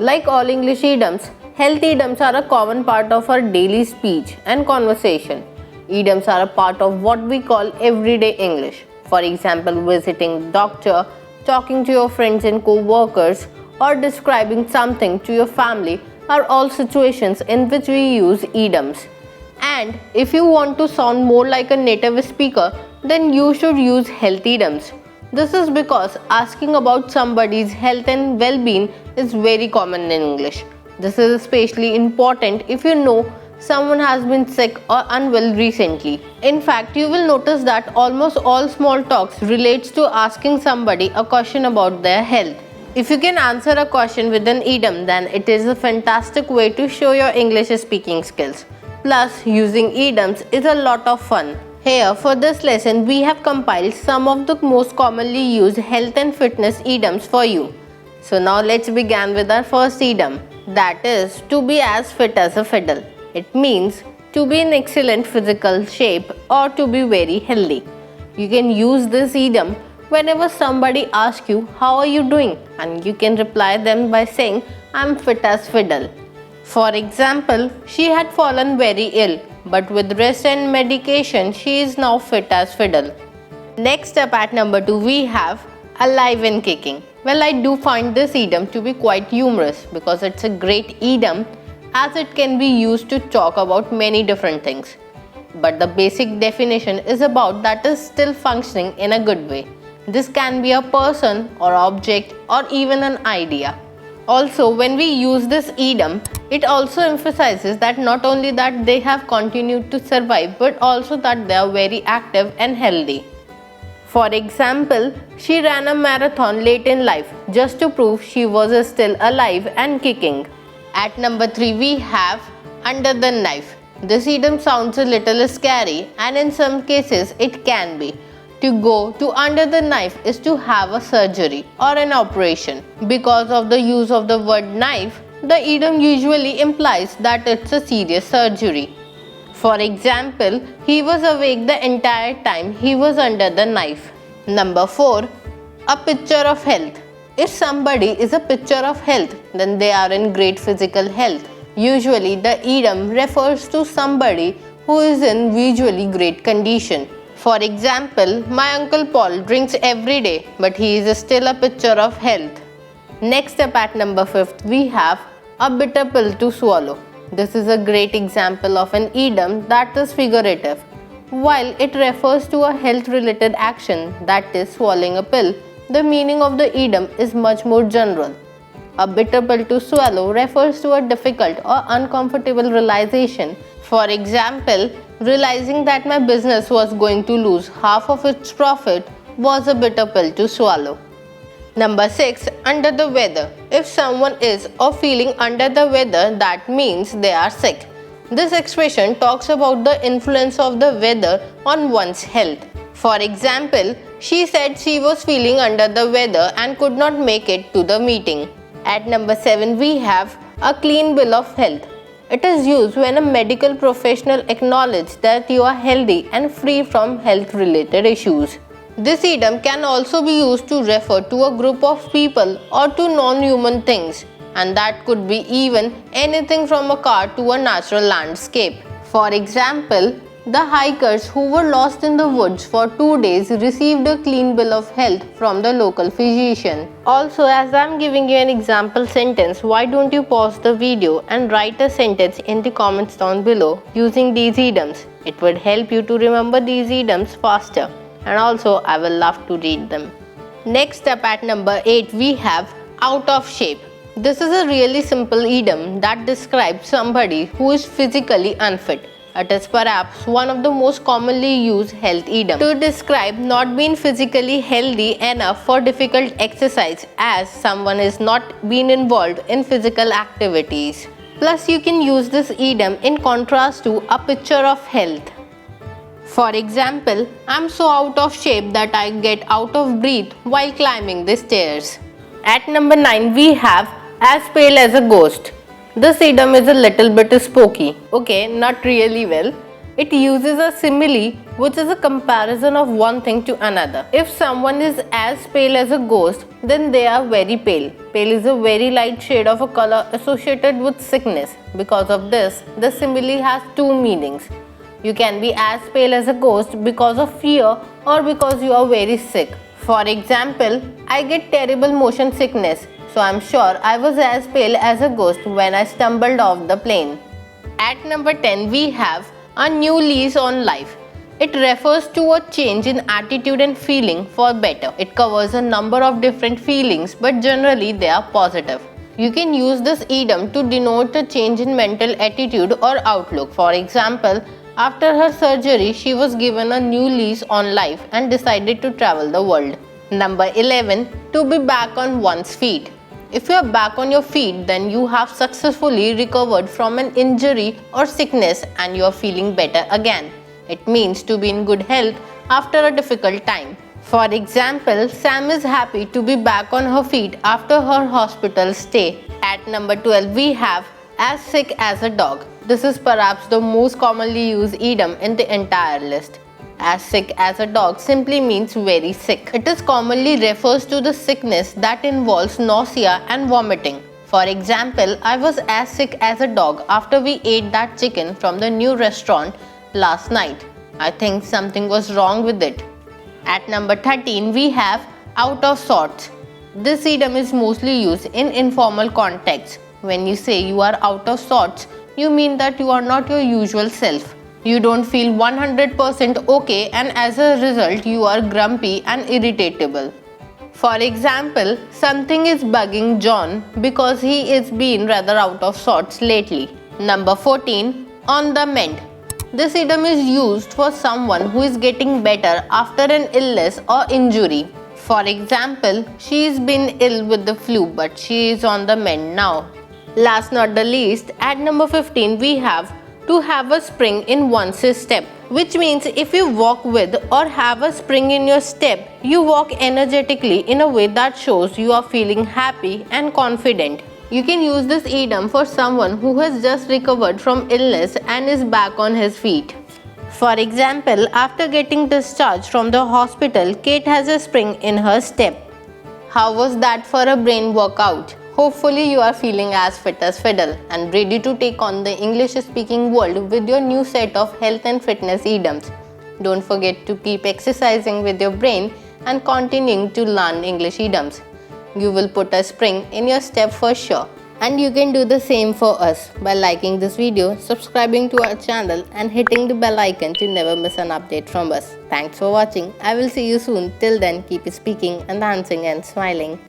Like all English idioms, health idioms are a common part of our daily speech and conversation. Idioms are a part of what we call everyday English. For example, visiting doctor, talking to your friends and co-workers, or describing something to your family are all situations in which we use idioms. And if you want to sound more like a native speaker, then you should use health idioms. This is because asking about somebody's health and well-being is very common in English. This is especially important if you know someone has been sick or unwell recently. In fact, you will notice that almost all small talks relates to asking somebody a question about their health. If you can answer a question with an idiom, then it is a fantastic way to show your English speaking skills. Plus, using idioms is a lot of fun. Here, for this lesson, we have compiled some of the most commonly used health and fitness idioms for you. So now let's begin with our first idiom. That is, to be as fit as a fiddle. It means to be in excellent physical shape or to be very healthy. You can use this idiom whenever somebody asks you, how are you doing? And you can reply them by saying, I'm fit as fiddle. For example, she had fallen very ill, but with rest and medication, she is now fit as fiddle. Next up at number 2, we have alive and kicking. Well, I do find this idiom to be quite humorous because it's a great idiom as it can be used to talk about many different things. But the basic definition is about that is still functioning in a good way. This can be a person or object or even an idea. Also, when we use this idiom, it also emphasizes that not only that they have continued to survive, but also that they are very active and healthy. For example, she ran a marathon late in life just to prove she was still alive and kicking. At number 3, we have under the knife. This idiom sounds a little scary, and in some cases it can be. To go to under the knife is to have a surgery or an operation. Because of the use of the word knife, the idiom usually implies that it's a serious surgery. For example, he was awake the entire time he was under the knife. Number 4, a picture of health. If somebody is a picture of health, then they are in great physical health. Usually, the idiom refers to somebody who is in visually great condition. For example, my Uncle Paul drinks every day, but he is still a picture of health. Next up at number 5, we have a bitter pill to swallow. This is a great example of an idiom that is figurative. While it refers to a health-related action, that is swallowing a pill, the meaning of the idiom is much more general. A bitter pill to swallow refers to a difficult or uncomfortable realization. For example, realizing that my business was going to lose half of its profit was a bitter pill to swallow. Number 6, under the weather. If someone is or feeling under the weather, that means they are sick. This expression talks about the influence of the weather on one's health. For example, she said she was feeling under the weather and could not make it to the meeting. At number 7, we have a clean bill of health. It is used when a medical professional acknowledges that you are healthy and free from health-related issues. This idiom can also be used to refer to a group of people or to non-human things, and that could be even anything from a car to a natural landscape. For example, the hikers who were lost in the woods for 2 days received a clean bill of health from the local physician. Also, as I am giving you an example sentence, why don't you pause the video and write a sentence in the comments down below using these idioms. It would help you to remember these idioms faster, and also I will love to read them. Next up at number 8, we have out of shape. This is a really simple idiom that describes somebody who is physically unfit. It is perhaps one of the most commonly used health idioms to describe not being physically healthy enough for difficult exercise, as someone is not being involved in physical activities. Plus, you can use this idiom in contrast to a picture of health. For example, I'm so out of shape that I get out of breath while climbing the stairs. At number 9, we have as pale as a ghost. This idiom is a little bit spooky. Okay, not really well. It uses a simile which is a comparison of one thing to another. If someone is as pale as a ghost, then they are very pale. Pale is a very light shade of a color associated with sickness. Because of this, the simile has two meanings. You can be as pale as a ghost because of fear or because you are very sick. For example, I get terrible motion sickness, so I'm sure I was as pale as a ghost when I stumbled off the plane. At number 10, we have a new lease on life. It refers to a change in attitude and feeling for better. It covers a number of different feelings, but generally they are positive. You can use this idiom to denote a change in mental attitude or outlook. For example, after her surgery, she was given a new lease on life and decided to travel the world. Number 11. To be back on one's feet. If you are back on your feet, then you have successfully recovered from an injury or sickness and you are feeling better again. It means to be in good health after a difficult time. For example, Sam is happy to be back on her feet after her hospital stay. At number 12, we have as sick as a dog. This is perhaps the most commonly used idiom in the entire list. As sick as a dog simply means very sick. It is commonly refers to the sickness that involves nausea and vomiting. For example, I was as sick as a dog after we ate that chicken from the new restaurant last night. I think something was wrong with it. At number 13, we have out of sorts. This idiom is mostly used in informal contexts. When you say you are out of sorts, you mean that you are not your usual self. You don't feel 100% okay, and as a result you are grumpy and irritable. For example, something is bugging John because he is being rather out of sorts lately. Number 14. On the mend. This idiom is used for someone who is getting better after an illness or injury. For example, she has been ill with the flu but she is on the mend now. Last not the least, at number 15 we have to have a spring in one's step, which means if you walk with or have a spring in your step, you walk energetically in a way that shows you are feeling happy and confident. You can use this idiom for someone who has just recovered from illness and is back on his feet. For example, after getting discharged from the hospital, Kate has a spring in her step. How was that for a brain workout? Hopefully you are feeling as fit as fiddle and ready to take on the English speaking world with your new set of health and fitness idioms. Don't forget to keep exercising with your brain and continuing to learn English idioms. You will put a spring in your step for sure. And you can do the same for us by liking this video, subscribing to our channel and hitting the bell icon to never miss an update from us. Thanks for watching. I will see you soon. Till then, keep speaking and dancing and smiling.